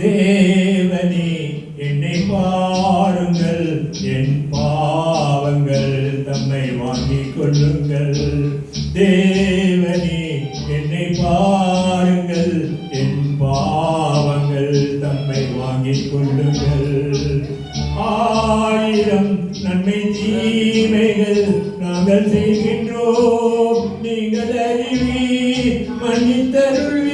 தேவனே என்னை பாருங்கள், என் பாவங்கள் தம்மை வாங்கிக் கொள்ளுங்கள். தேவனே என்னை பாருங்கள், என் பாவங்கள் தம்மை வாங்கிக் கொள்ளுங்கள். ஆயிரம் நன்மை தீமைகள் நாங்கள் செய்கின்றோம், நீங்கள் அறிவீர், மன்னித்தருள்வீர்.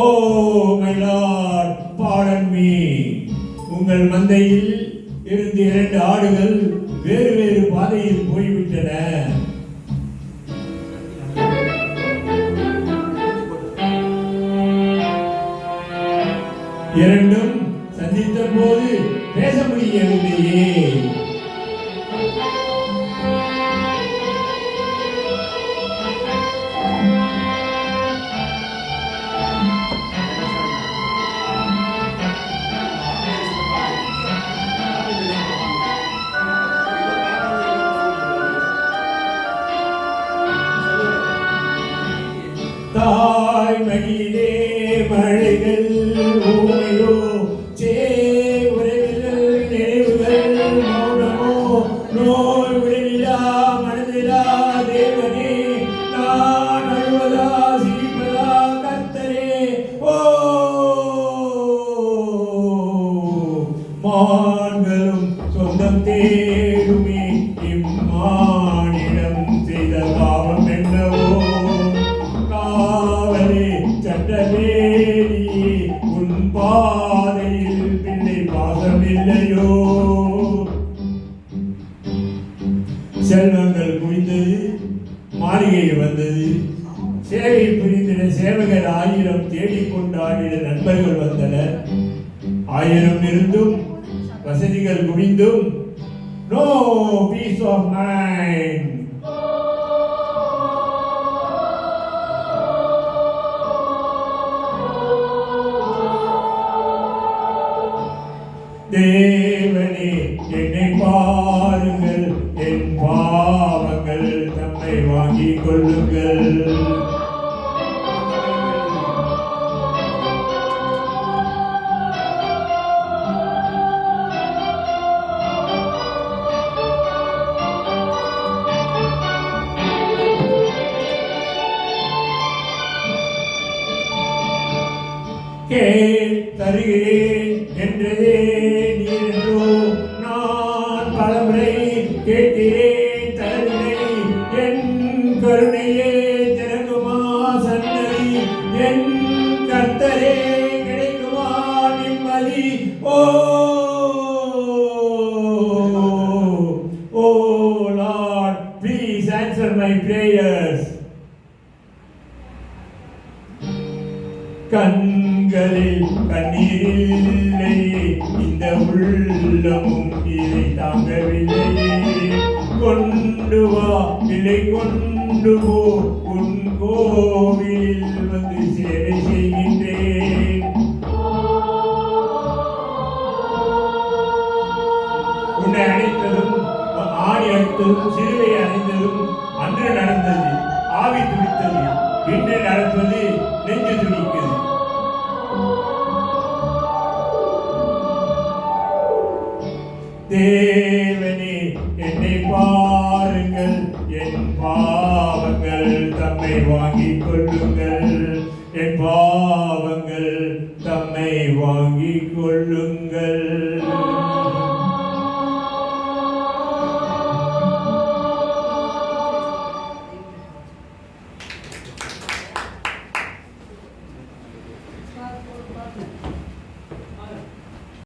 Oh my Lord, pardon me. உங்கள் மந்தையில் இருந்து 2 ஆடுகள் வேறு வேறு பாதையில் போய்விட்டன. இரண்டும் சந்தித்த போது பேச முடியவில்லையே. தாய்மடியிலே மழைகள் ஊமையோ, சேவுரைகள் நினைவுகள் மௌனமோ, நோய் உடலிலா மனதிலா தேவனே, நான் அழுவதா சிரிப்பதா கர்த்தரே. ஓ மான்களும் சொந்தம் தேடுமே, இம்மானிடம் செய்த பாவம் என்னவோ. சட்டவேலியே உன் பாதையில் பிள்ளை பாசமில்லையோ. செல்வங்கள் குவிந்தது, மாளிகை வந்தது, சேவை புரிந்திட சேவகர் 1000 தேடிக்கொண்டாடிட நண்பர்கள் வந்தனர். 1000 இருந்தும் வசதிகள் குவிந்தும் நோ பீஸ் ஆஃப் மைண்ட். தேவனே என்னை பாருங்கள், என் பாவங்கள் தம்மை வாங்கிக் கொள்ளுங்கள். தருகிறேன் என்றதே நீரோ, நான் பலமுறை கேட்கிறேன் தரவில்லை. என் கருணையே திறக்குமா சன்னதி, என் கர்த்தரே கிடைக்குமா நிம்மதி. ஓ Lord, please answer my prayers. கண்களில் கண்ணீரில்லை, இந்த உள்ளமும் இதை தாங்கவில்லையே. கொண்டு வா இல்லை கொண்டு போ, உன் கோவிலில் வந்து சேவை செய்கின்றேன். உன்னை அழைத்ததும் ஆணி அடித்ததும் சிலுவை அடைந்ததும் அன்று நடந்தது. ஆவி துடித்தது, இன்று நடப்பது நெஞ்சு துடிக்குது. தேவனே என்னை பாருங்கள், என் பாவங்கள் தம்மை வாங்கி